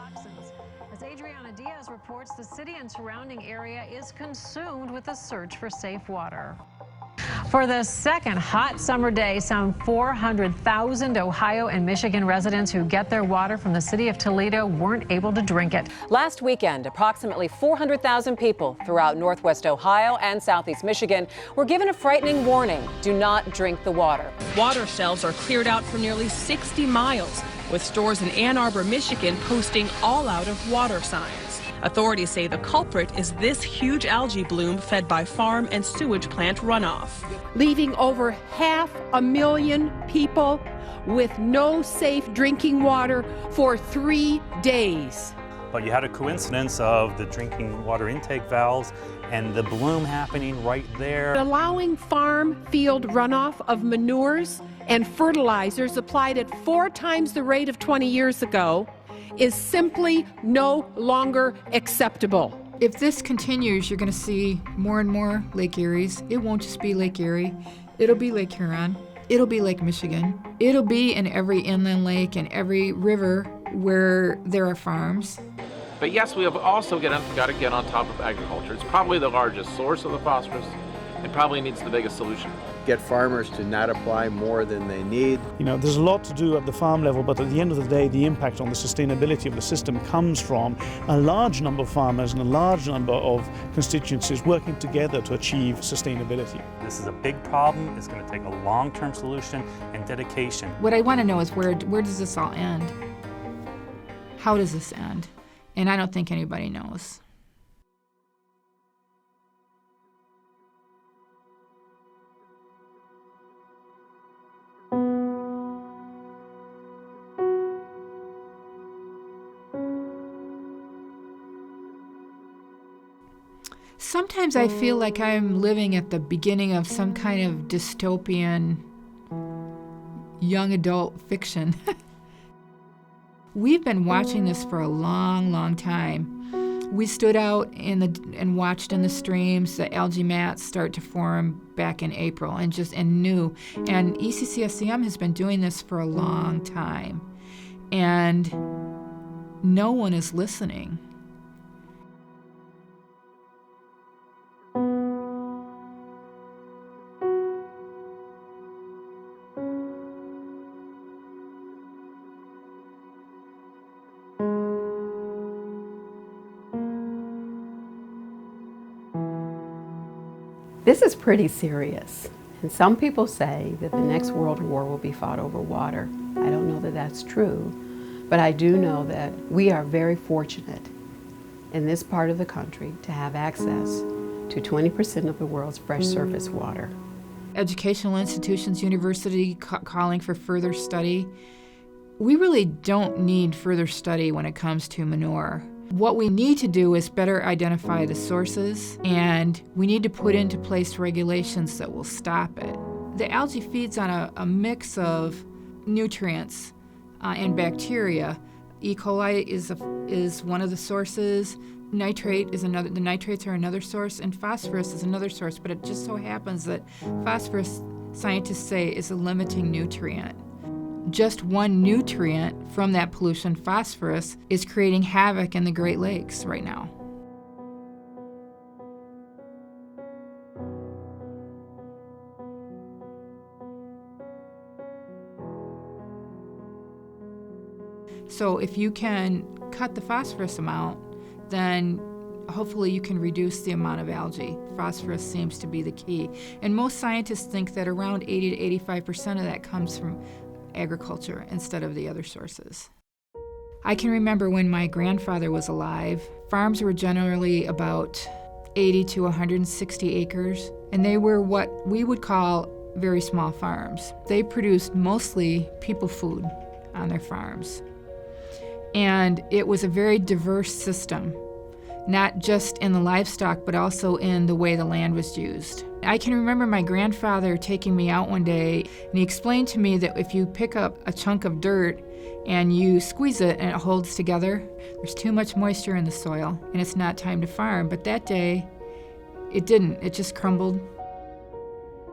toxins. As Adriana Diaz reports, the city and surrounding area is consumed with a search for safe water. For the second hot summer day, some 400,000 Ohio and Michigan residents who get their water from the city of Toledo weren't able to drink it. Last weekend, approximately 400,000 people throughout Northwest Ohio and Southeast Michigan were given a frightening warning: do not drink the water. Water shelves are cleared out for nearly 60 miles, with stores in Ann Arbor, Michigan posting all out of water signs. Authorities say the culprit is this huge algae bloom fed by farm and sewage plant runoff, leaving over 500,000 people with no safe drinking water for 3 days. But you had a coincidence of the drinking water intake valves and the bloom happening right there. Allowing farm field runoff of manures and fertilizers applied at 4 times the rate of 20 years ago is simply no longer acceptable. If this continues, you're going to see more and more Lake Eries. It won't just be Lake Erie. It'll be Lake Huron. It'll be Lake Michigan. It'll be in every inland lake and every river where there are farms. But yes, we have also got to get on top of agriculture. It's probably the largest source of the phosphorus and probably needs the biggest solution. Get farmers to not apply more than they need. You know, there's a lot to do at the farm level, but at the end of the day, the impact on the sustainability of the system comes from a large number of farmers and a large number of constituencies working together to achieve sustainability. This is a big problem. It's going to take a long-term solution and dedication. What I want to know is where does this all end? How does this end? And I don't think anybody knows. Sometimes I feel like I'm living at the beginning of some kind of dystopian young adult fiction. We've been watching this for a long, long time. We stood out and watched in the streams the algae mats start to form back in April and knew. And ECCSCM has been doing this for a long time. And no one is listening. This is pretty serious, and some people say that the next world war will be fought over water. I don't know that that's true, but I do know that we are very fortunate in this part of the country to have access to 20% of the world's fresh surface water. Educational institutions, university calling for further study. We really don't need further study when it comes to manure. What we need to do is better identify the sources, and we need to put into place regulations that will stop it. The algae feeds on a mix of nutrients and bacteria. E. coli is one of the sources. Nitrate is another. The nitrates are another source, and phosphorus is another source. But it just so happens that phosphorus, scientists say, is a limiting nutrient. Just one nutrient from that pollution, phosphorus, is creating havoc in the Great Lakes right now. So if you can cut the phosphorus amount, then hopefully you can reduce the amount of algae. Phosphorus seems to be the key. And most scientists think that around 80 to 85% of that comes from agriculture instead of the other sources. I can remember when my grandfather was alive, farms were generally about 80 to 160 acres, and they were what we would call very small farms. They produced mostly people food on their farms. And it was a very diverse system, not just in the livestock, but also in the way the land was used. I can remember my grandfather taking me out one day, and he explained to me that if you pick up a chunk of dirt and you squeeze it and it holds together, there's too much moisture in the soil and it's not time to farm. But that day, it didn't. It just crumbled.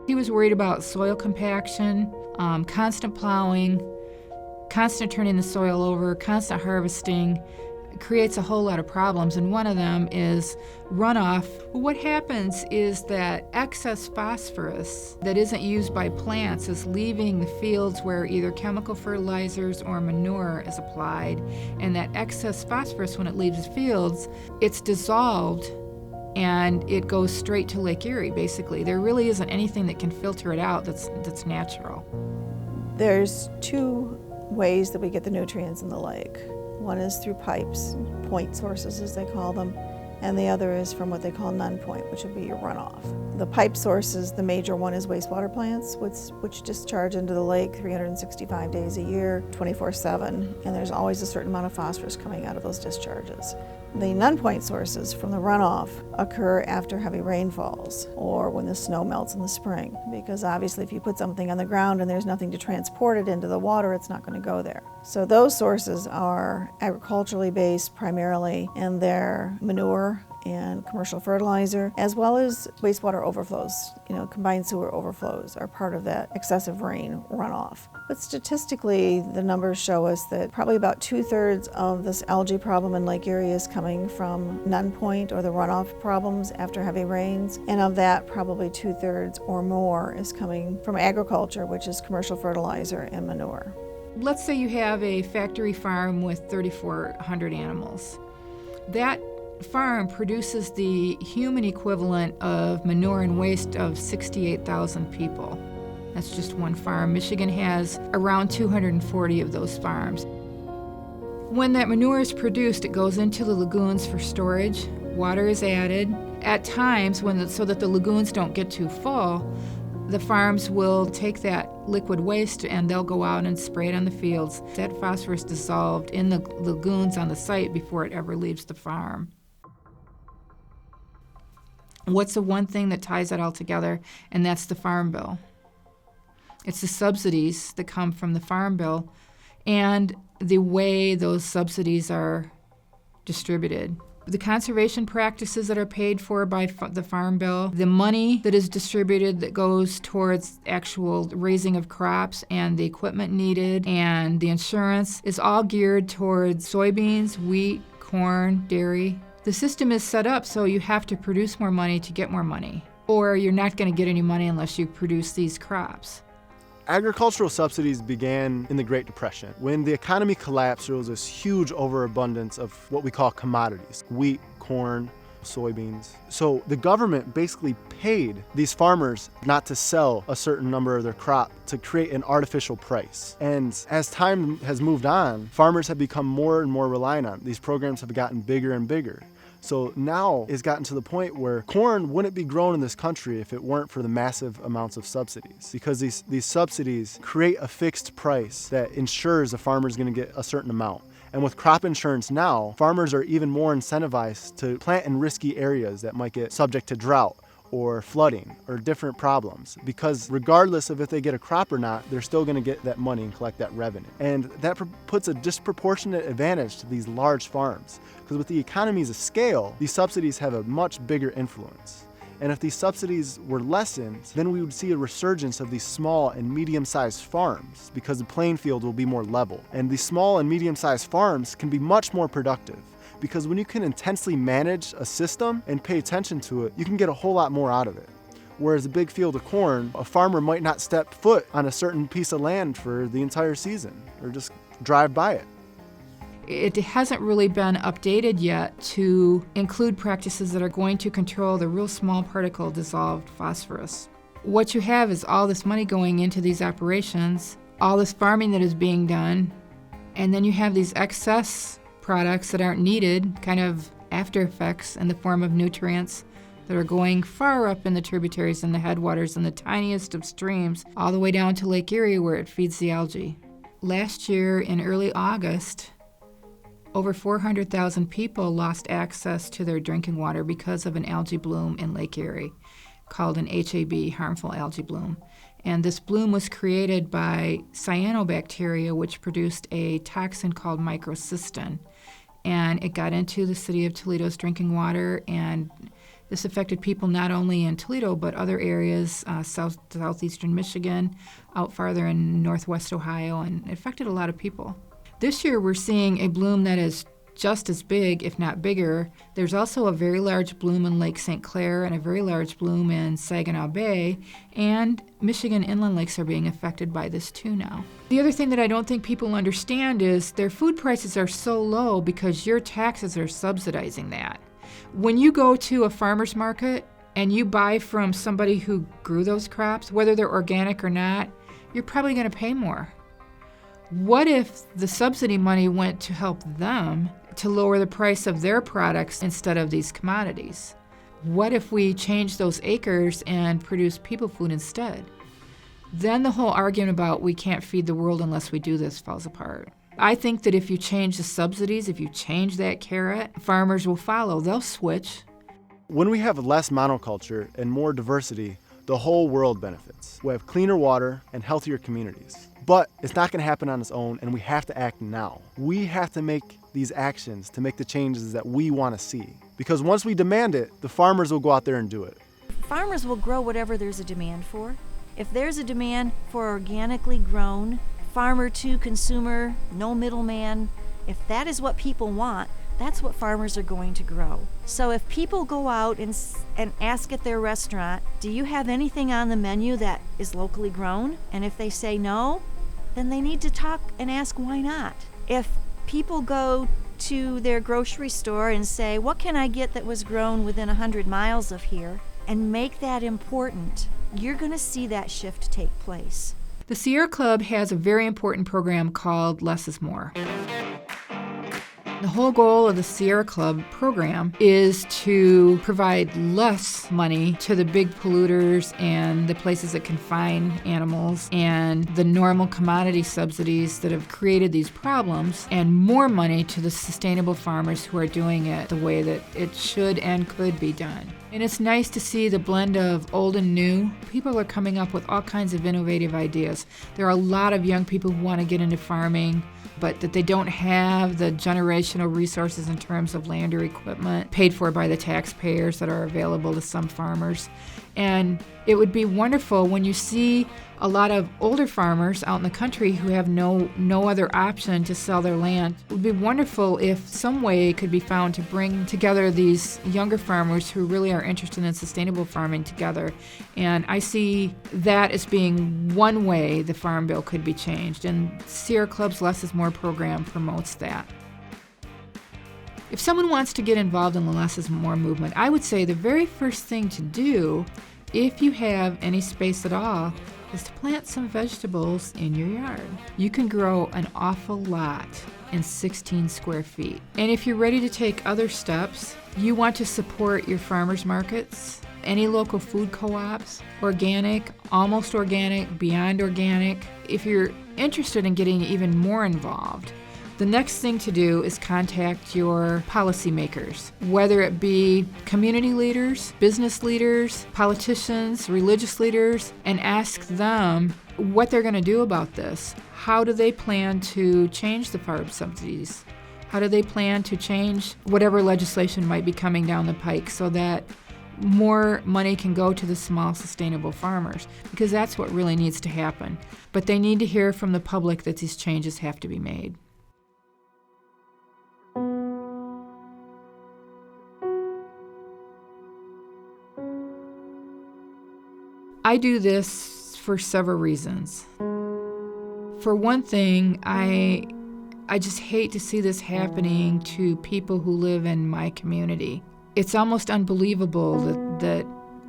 He was worried about soil compaction, constant plowing, constant turning the soil over, constant harvesting. It creates a whole lot of problems, and one of them is runoff. What happens is that excess phosphorus that isn't used by plants is leaving the fields where either chemical fertilizers or manure is applied, and that excess phosphorus, when it leaves the fields, it's dissolved and it goes straight to Lake Erie, basically. There really isn't anything that can filter it out that's natural. There's two ways that we get the nutrients in the lake. One is through pipes, point sources as they call them, and the other is from what they call non-point, which would be your runoff. The pipe sources, the major one is wastewater plants, which discharge into the lake 365 days a year, 24/7, and there's always a certain amount of phosphorus coming out of those discharges. The non-point sources from the runoff occur after heavy rainfalls or when the snow melts in the spring, because obviously if you put something on the ground and there's nothing to transport it into the water, it's not going to go there. So those sources are agriculturally based primarily, and they're manure and commercial fertilizer, as well as wastewater overflows. Combined sewer overflows are part of that excessive rain runoff. But statistically, the numbers show us that probably about 2/3 of this algae problem in Lake Erie is coming from non-point or the runoff problems after heavy rains. And of that, probably 2/3 or more is coming from agriculture, which is commercial fertilizer and manure. Let's say you have a factory farm with 3,400 animals. That farm produces the human equivalent of manure and waste of 68,000 people. That's just one farm. Michigan has around 240 of those farms. When that manure is produced, it goes into the lagoons for storage. Water is added. At times, so that the lagoons don't get too full, the farms will take that liquid waste and they'll go out and spray it on the fields. That phosphorus dissolved in the lagoons on the site before it ever leaves the farm. What's the one thing that ties it all together? And that's the Farm Bill. It's the subsidies that come from the Farm Bill and the way those subsidies are distributed. The conservation practices that are paid for by the Farm Bill, the money that is distributed that goes towards actual raising of crops and the equipment needed and the insurance is all geared towards soybeans, wheat, corn, dairy. The system is set up so you have to produce more money to get more money, or you're not going to get any money unless you produce these crops. Agricultural subsidies began in the Great Depression. When the economy collapsed, there was this huge overabundance of what we call commodities: wheat, corn, soybeans. So the government basically paid these farmers not to sell a certain number of their crop to create an artificial price. And as time has moved on, farmers have become more and more reliant on it. These programs have gotten bigger and bigger. So now it's gotten to the point where corn wouldn't be grown in this country if it weren't for the massive amounts of subsidies, because these subsidies create a fixed price that ensures the farmer is going to get a certain amount. And with crop insurance now, farmers are even more incentivized to plant in risky areas that might get subject to drought or flooding or different problems, because regardless of if they get a crop or not, they're still going to get that money and collect that revenue. And that puts a disproportionate advantage to these large farms, because with the economies of scale, these subsidies have a much bigger influence. And if these subsidies were lessened, then we would see a resurgence of these small and medium-sized farms, because the playing field will be more level. And these small and medium-sized farms can be much more productive, because when you can intensely manage a system and pay attention to it, you can get a whole lot more out of it. Whereas a big field of corn, a farmer might not step foot on a certain piece of land for the entire season, or just drive by it. It hasn't really been updated yet to include practices that are going to control the real small particle dissolved phosphorus. What you have is all this money going into these operations, all this farming that is being done, and then you have these excess products that aren't needed, kind of after effects in the form of nutrients that are going far up in the tributaries and the headwaters and the tiniest of streams, all the way down to Lake Erie where it feeds the algae. Last year in early August, over 400,000 people lost access to their drinking water because of an algae bloom in Lake Erie called an HAB, harmful algae bloom. And this bloom was created by cyanobacteria, which produced a toxin called microcystin. And it got into the city of Toledo's drinking water, and this affected people not only in Toledo, but other areas, southeastern Michigan, out farther in northwest Ohio, and it affected a lot of people. This year we're seeing a bloom that is just as big, if not bigger. There's also a very large bloom in Lake St. Clair and a very large bloom in Saginaw Bay, and Michigan inland lakes are being affected by this too now. The other thing that I don't think people understand is their food prices are so low because your taxes are subsidizing that. When you go to a farmer's market and you buy from somebody who grew those crops, whether they're organic or not, you're probably going to pay more. What if the subsidy money went to help them to lower the price of their products instead of these commodities? What if we change those acres and produce people food instead? Then the whole argument about we can't feed the world unless we do this falls apart. I think that if you change the subsidies, if you change that carrot, farmers will follow. They'll switch. When we have less monoculture and more diversity, the whole world benefits. We have cleaner water and healthier communities. But it's not going to happen on its own, and we have to act now. We have to make these actions to make the changes that we want to see. Because once we demand it, the farmers will go out there and do it. Farmers will grow whatever there's a demand for. If there's a demand for organically grown, farmer to consumer, no middleman, if that is what people want, that's what farmers are going to grow. So if people go out and ask at their restaurant, do you have anything on the menu that is locally grown? And if they say no, then they need to talk and ask why not. If people go to their grocery store and say, what can I get that was grown within 100 miles of here, and make that important, you're going to see that shift take place. The Sierra Club has a very important program called Less is More. The whole goal of the Sierra Club program is to provide less money to the big polluters and the places that confine animals and the normal commodity subsidies that have created these problems, and more money to the sustainable farmers who are doing it the way that it should and could be done. And it's nice to see the blend of old and new. People are coming up with all kinds of innovative ideas. There are a lot of young people who want to get into farming, but that they don't have the generational resources in terms of land or equipment paid for by the taxpayers that are available to some farmers. And it would be wonderful when you see a lot of older farmers out in the country who have no other option to sell their land. It would be wonderful if some way could be found to bring together these younger farmers who really are interested in sustainable farming together. And I see that as being one way the Farm Bill could be changed. And Sierra Club's Less is More program promotes that. If someone wants to get involved in the Less is More movement, I would say the very first thing to do, if you have any space at all, is to plant some vegetables in your yard. You can grow an awful lot in 16 square feet. And if you're ready to take other steps, you want to support your farmers markets, any local food co-ops, organic, almost organic, beyond organic. If you're interested in getting even more involved, the next thing to do is contact your policymakers, whether it be community leaders, business leaders, politicians, religious leaders, and ask them what they're going to do about this. How do they plan to change the farm subsidies? How do they plan to change whatever legislation might be coming down the pike so that more money can go to the small, sustainable farmers? Because that's what really needs to happen. But they need to hear from the public that these changes have to be made. I do this for several reasons. For one thing, I just hate to see this happening to people who live in my community. It's almost unbelievable that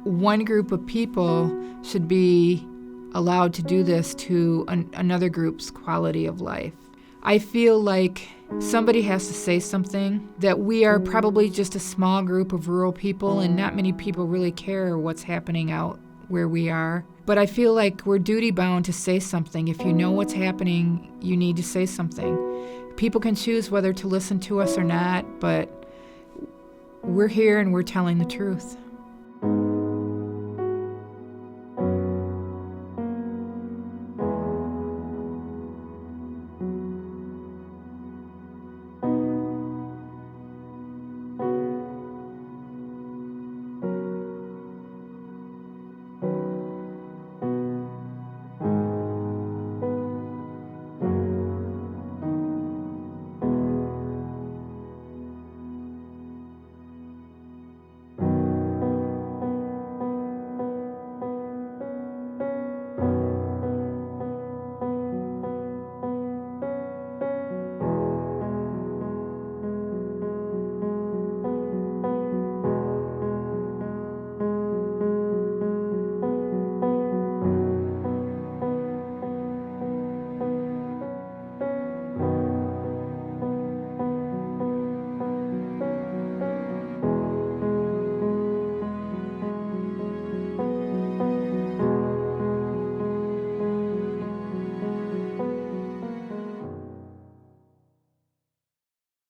one group of people should be allowed to do this to another group's quality of life. I feel like somebody has to say something, that we are probably just a small group of rural people and not many people really care what's happening out where we are. But I feel like we're duty bound to say something. If you know what's happening, you need to say something. People can choose whether to listen to us or not, but we're here and we're telling the truth.